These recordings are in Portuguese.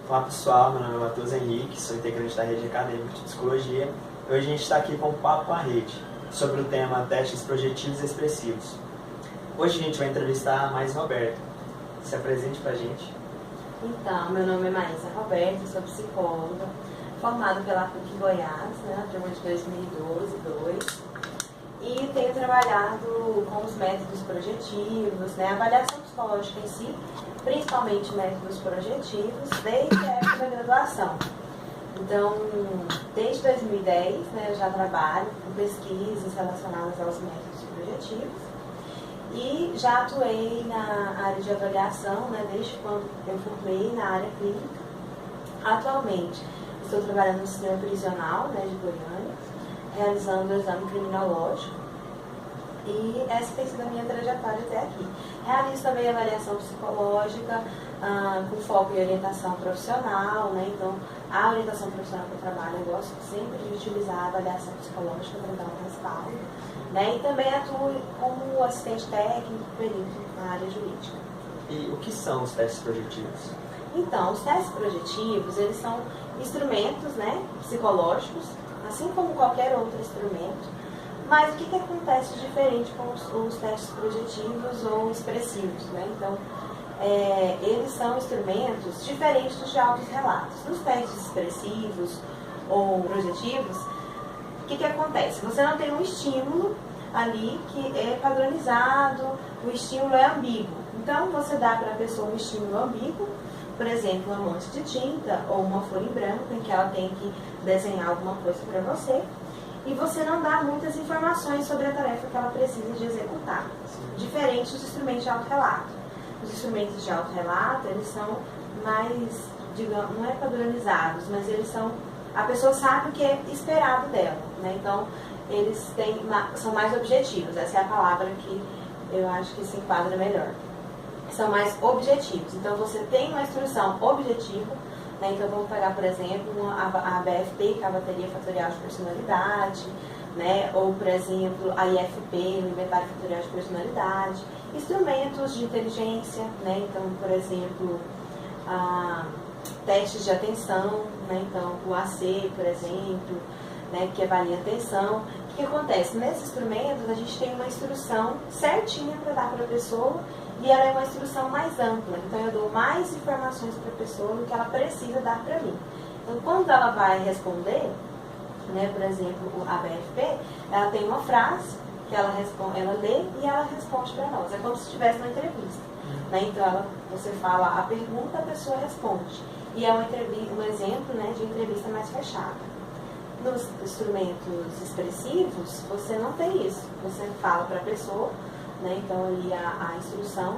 Olá pessoal, meu nome é Matheus Henrique, sou integrante da Rede Acadêmica de Psicologia. Hoje a gente está aqui com um papo com a rede, sobre o tema testes projetivos e expressivos. Hoje a gente vai entrevistar a Maísa Roberto. Se apresente pra gente. Então, meu nome é Maísa Roberto, sou psicóloga, formada pela PUC Goiás, na turma de 2012, e tenho trabalhado com os métodos projetivos, a avaliação psicológica em si, principalmente métodos projetivos, desde a época da graduação. Então, desde 2010, eu já trabalho com pesquisas relacionadas aos métodos projetivos e já atuei na área de avaliação, desde quando eu formei na área clínica. Atualmente, estou trabalhando no sistema prisional de Goiânia, realizando o exame criminológico, e essa tem sido a minha trajetória até aqui. Realizo também avaliação psicológica, com foco em orientação profissional, então a orientação profissional que eu trabalho, eu gosto sempre de utilizar a avaliação psicológica para dar um respaldo, e também atuo como assistente técnico, perito na área jurídica. E o que são os testes projetivos? Então, os testes projetivos, eles são instrumentos psicológicos, assim como qualquer outro instrumento, mas o que acontece de diferente com os testes projetivos ou expressivos? Então, eles são instrumentos diferentes dos de autos relatos. Nos testes expressivos ou projetivos, o que acontece? Você não tem um estímulo ali que é padronizado, o estímulo é ambíguo. Então, você dá para a pessoa um estímulo ambíguo, por exemplo, um monte de tinta ou uma folha em branco em que ela tem que desenhar alguma coisa para você, e você não dá muitas informações sobre a tarefa que ela precisa de executar, diferente dos instrumentos de autorrelato. Os instrumentos de autorrelato, eles são mais, digamos, não é padronizados, mas eles são, a pessoa sabe o que é esperado dela, então eles são mais objetivos, essa é a palavra que eu acho que se enquadra melhor. São mais objetivos, então você tem uma instrução objetiva, então vamos pegar, por exemplo, a BFP, que é a bateria fatorial de personalidade, ou, por exemplo, a IFP, o inventário fatorial de personalidade, instrumentos de inteligência, então, por exemplo, testes de atenção, então o AC, por exemplo, que avalia a atenção. O que acontece? Nesses instrumentos a gente tem uma instrução certinha para dar para a pessoa, e ela é uma instrução mais ampla, então eu dou mais informações para a pessoa do que ela precisa dar para mim. Então, quando ela vai responder, por exemplo, a BFP, ela tem uma frase que ela lê e ela responde para nós. É como se estivesse uma entrevista. Então, você fala a pergunta, a pessoa responde. E é um exemplo de entrevista mais fechada. Nos instrumentos expressivos, você não tem isso. Você fala para a pessoa, então ali a instrução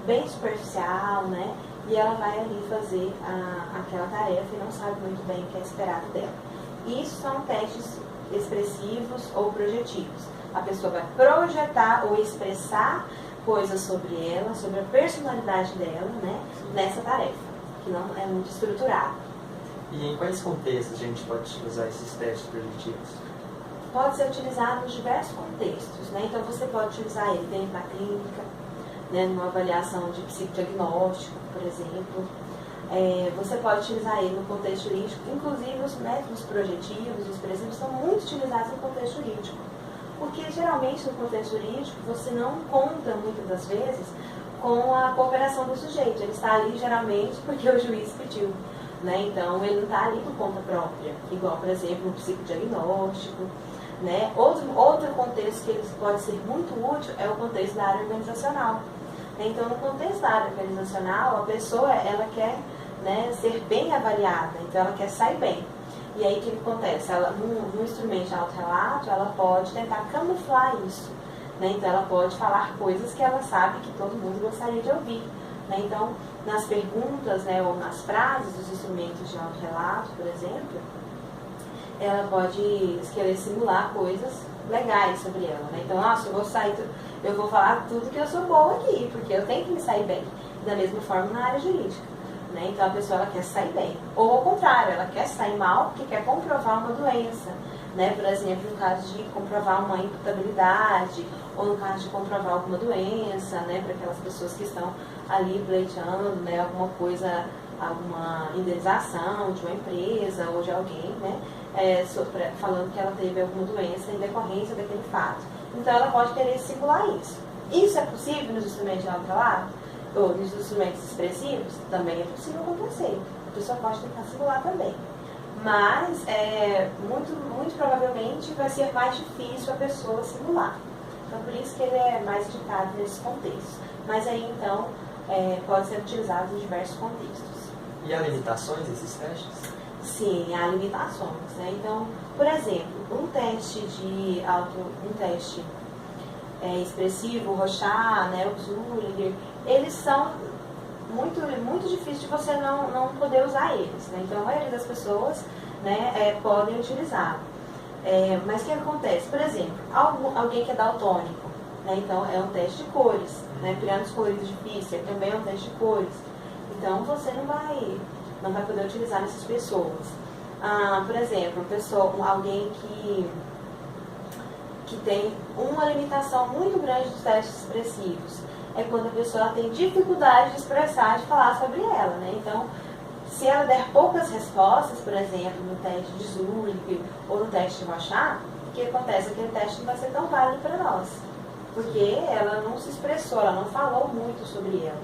bem superficial, e ela vai ali fazer aquela tarefa e não sabe muito bem o que é esperado dela. Isso são testes expressivos ou projetivos. A pessoa vai projetar ou expressar coisas sobre ela, sobre a personalidade dela, nessa tarefa, que não é muito estruturada. E em quais contextos a gente pode utilizar esses testes projetivos? Pode ser utilizado em diversos contextos, então você pode utilizar ele dentro da clínica, numa avaliação de psicodiagnóstico, por exemplo. Você pode utilizar ele no contexto jurídico, inclusive os métodos projetivos, expressivos, são muito utilizados no contexto jurídico, porque geralmente no contexto jurídico você não conta muitas das vezes com a cooperação do sujeito, ele está ali geralmente porque o juiz pediu, então ele não está ali por conta própria, igual, por exemplo, no psicodiagnóstico. Outro contexto que ele pode ser muito útil é o contexto da área organizacional. Então, no contexto da área organizacional, a pessoa ela quer ser bem avaliada, então ela quer sair bem. E aí o que acontece? No instrumento de autorrelato, ela pode tentar camuflar isso. Então, ela pode falar coisas que ela sabe que todo mundo gostaria de ouvir. Então, nas perguntas ou nas frases dos instrumentos de autorrelato, por exemplo, ela pode querer simular coisas legais sobre ela, Então, eu vou falar tudo que eu sou boa aqui, porque eu tenho que me sair bem. Da mesma forma na área jurídica, Então, a pessoa ela quer sair bem. Ou ao contrário, ela quer sair mal porque quer comprovar uma doença, né? Por exemplo, no caso de comprovar uma imputabilidade, ou no caso de comprovar alguma doença, né? Para aquelas pessoas que estão ali pleiteando, né? Alguma coisa, alguma indenização de uma empresa ou de alguém, né? Falando que ela teve alguma doença em decorrência daquele fato. Então, ela pode querer simular isso. Isso é possível nos instrumentos de auto-relato? Ou nos instrumentos expressivos? Também é possível acontecer. A pessoa pode tentar simular também. Mas, muito provavelmente, vai ser mais difícil a pessoa simular. Então, por isso que ele é mais indicado nesses contextos. Mas aí, então, pode ser utilizado em diversos contextos. E há limitações desses testes? Sim, há limitações, né? Então, por exemplo, um teste expressivo, o Rorschach, né, o Zurich, eles são muito difíceis de você não poder usar eles, né? Então, a maioria das pessoas, né, podem utilizar. Mas o que acontece? Por exemplo, alguém que é daltônico, né? Então, é um teste de cores, né? Criando cores difíceis, também é um teste de cores. Então, você não vai poder utilizar nessas pessoas. Por exemplo, alguém que tem uma limitação muito grande dos testes expressivos. É quando a pessoa tem dificuldade de expressar, de falar sobre ela, né? Então, se ela der poucas respostas, por exemplo, no teste de Zurich ou no teste de Rorschach, o que acontece? Aquele teste não vai ser tão válido para nós, porque ela não se expressou, ela não falou muito sobre ela.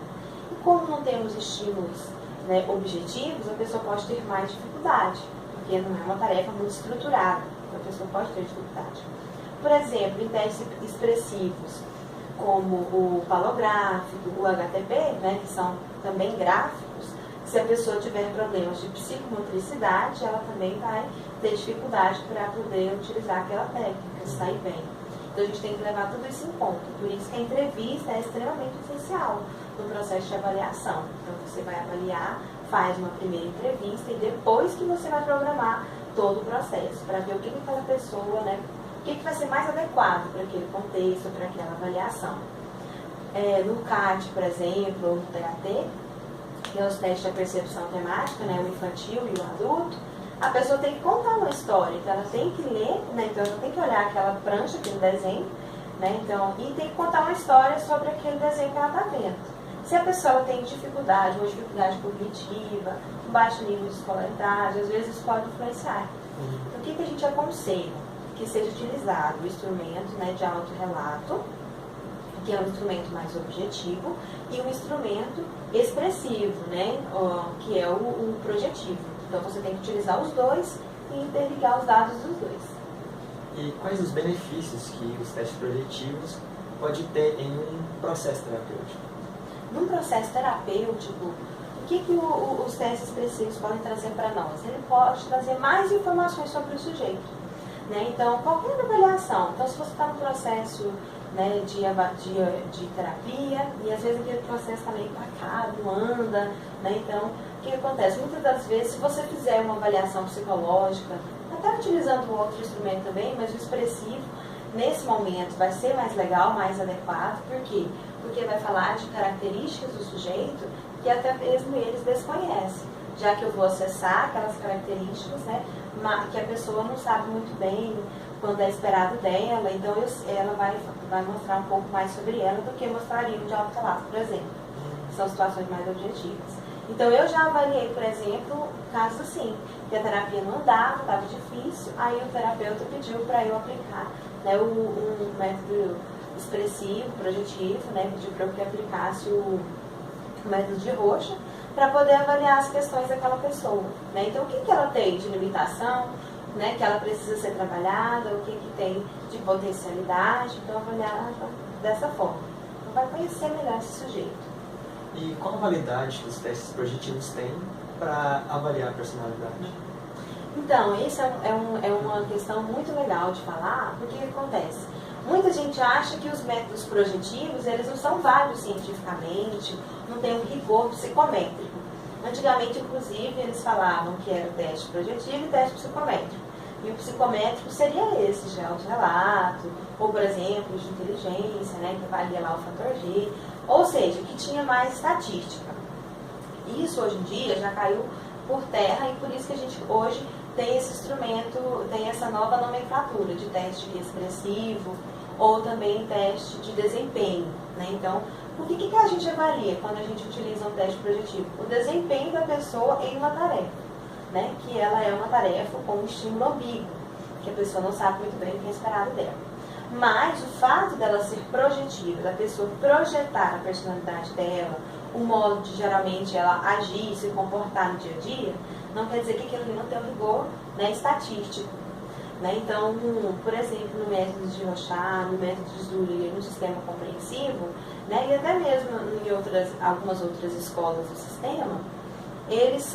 E como não temos estímulos, né, objetivos, a pessoa pode ter mais dificuldade, porque não é uma tarefa muito estruturada, então a pessoa pode ter dificuldade. Por exemplo, em testes expressivos, como o palográfico, o HTP, né, que são também gráficos, se a pessoa tiver problemas de psicomotricidade, ela também vai ter dificuldade para poder utilizar aquela técnica, sair bem. Então a gente tem que levar tudo isso em conta. Por isso que a entrevista é extremamente essencial no processo de avaliação. Então você vai avaliar, faz uma primeira entrevista e depois que você vai programar todo o processo, para ver o que aquela pessoa, né, o que vai ser mais adequado para aquele contexto, para aquela avaliação. No CAT, por exemplo, ou no TAT, que é os testes da percepção temática, né, o infantil e o adulto, a pessoa tem que contar uma história, então ela tem que ler, né, então ela tem que olhar aquela prancha, aquele desenho, né, então, e tem que contar uma história sobre aquele desenho que ela está vendo. Se a pessoa tem dificuldade, uma dificuldade cognitiva, um baixo nível de escolaridade, às vezes pode influenciar. Então, o que a gente aconselha? Que seja utilizado o instrumento, né, de autorrelato, que é um instrumento mais objetivo, e um instrumento expressivo, né, que é o projetivo. Então você tem que utilizar os dois e interligar os dados dos dois. E quais os benefícios que os testes projetivos podem ter em um processo terapêutico? Num processo terapêutico, o que os testes expressivos podem trazer para nós? Ele pode trazer mais informações sobre o sujeito. Né? Então, qualquer avaliação. Então, se você está no processo, né, de terapia, e às vezes aquele processo está meio empacado, não anda, né? Então, o que acontece? Muitas das vezes, se você fizer uma avaliação psicológica, até utilizando outro instrumento também, mas o expressivo, nesse momento, vai ser mais legal, mais adequado. Por quê? Porque vai falar de características do sujeito que até mesmo eles desconhecem, já que eu vou acessar aquelas características, né, que a pessoa não sabe muito bem quando é esperado dela, então ela vai mostrar um pouco mais sobre ela do que mostraria de autorrelato, por exemplo. São situações mais objetivas. Então eu já avaliei, por exemplo, casos assim, que a terapia não andava, estava difícil, aí o terapeuta pediu para eu aplicar, né, um método expressivo, projetivo, né, pediu para eu que aplicasse o método de Rocha, para poder avaliar as questões daquela pessoa. Né? Então, o que ela tem de limitação, né, que ela precisa ser trabalhada, o que tem de potencialidade, então avaliar dessa forma. Então, vai conhecer melhor esse sujeito. E qual a validade que os testes projetivos têm para avaliar a personalidade? Então, isso é uma questão muito legal de falar, porque o que acontece? Muita gente acha que os métodos projetivos, eles não são válidos cientificamente, não tem um rigor psicométrico. Antigamente, inclusive, eles falavam que era o teste projetivo e teste psicométrico. E o psicométrico seria esse, de autorrelato, ou, por exemplo, de inteligência, né, que avalia lá o fator G, ou seja, que tinha mais estatística. Isso, hoje em dia, já caiu por terra e por isso que a gente hoje tem esse instrumento, tem essa nova nomenclatura de teste expressivo ou também teste de desempenho, né? Então, o que a gente avalia quando a gente utiliza um teste projetivo? O desempenho da pessoa em uma tarefa, né? Que ela é uma tarefa com um estímulo ambíguo, que a pessoa não sabe muito bem o que é esperado dela. Mas o fato dela ser projetiva, da pessoa projetar a personalidade dela, o modo de geralmente ela agir, se comportar no dia a dia, não quer dizer que aquilo ali não tem um rigor, né, estatístico. Né? Então, por exemplo, no método de Rorschach, no método de Zuller, no sistema compreensivo, né, e até mesmo em algumas outras escolas do sistema, eles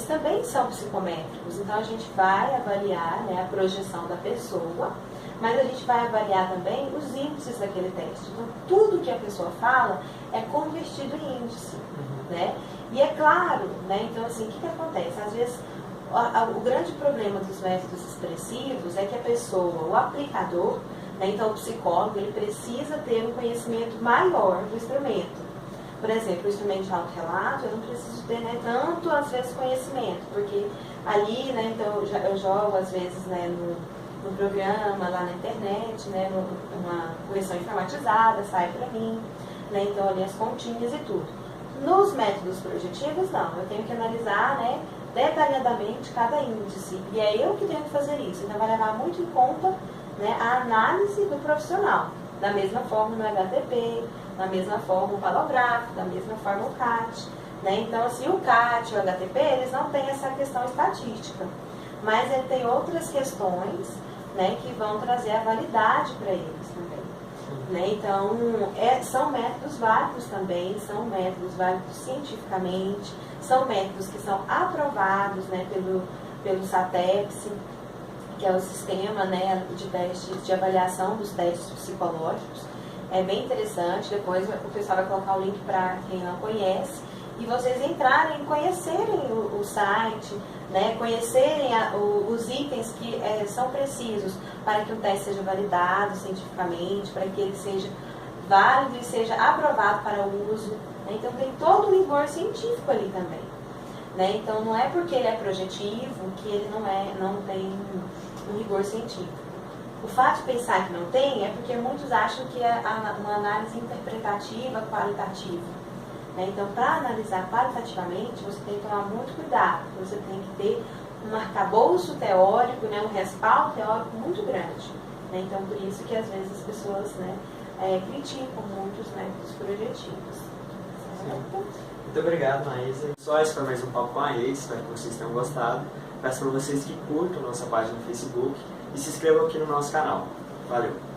também são psicométricos. Então, a gente vai avaliar, né, a projeção da pessoa, mas a gente vai avaliar também os índices daquele teste. Então, tudo que a pessoa fala é convertido em índice. Né? E é claro, né, então assim, o que acontece? Às vezes, o grande problema dos métodos expressivos é que a pessoa, o aplicador, né, então o psicólogo, ele precisa ter um conhecimento maior do instrumento. Por exemplo, o instrumento de autorrelato, eu não preciso ter, né, tanto, às vezes, conhecimento, porque ali, né, então eu jogo, às vezes, né, no programa, lá na internet, né, numa correção informatizada, sai para mim, né, então ali as continhas e tudo. Nos métodos projetivos, não. Eu tenho que analisar, né, detalhadamente cada índice. E é eu que tenho que fazer isso. Então, vai levar muito em conta, né, a análise do profissional. Da mesma forma no HTP, da mesma forma o palográfico, da mesma forma o CAT. Né? Então, assim, o CAT e o HTP, eles não têm essa questão estatística. Mas ele tem outras questões, né, que vão trazer a validade para eles também. Né? Então, são métodos válidos também, são métodos válidos cientificamente, são métodos que são aprovados, né, pelo SATEPS, que é o sistema, né, de testes de avaliação dos testes psicológicos. É bem interessante, depois o pessoal vai colocar o link para quem não conhece, e vocês entrarem, conhecerem o site, né, conhecerem os itens que são precisos para que o teste seja validado cientificamente, para que ele seja válido e seja aprovado para o uso. Né? Então tem todo um rigor científico ali também. Né? Então não é porque ele é projetivo que ele não tem um rigor científico. O fato de pensar que não tem é porque muitos acham que é uma análise interpretativa qualitativa. Então, para analisar qualitativamente, você tem que tomar muito cuidado, você tem que ter um arcabouço teórico, né, um respaldo teórico muito grande. Então, por isso que às vezes as pessoas, né, criticam muito os métodos projetivos. Muito obrigado, Maísa. Só esse foi mais um Papo com a Ex, espero que vocês tenham gostado. Peço para vocês que curtam nossa página no Facebook e se inscrevam aqui no nosso canal. Valeu!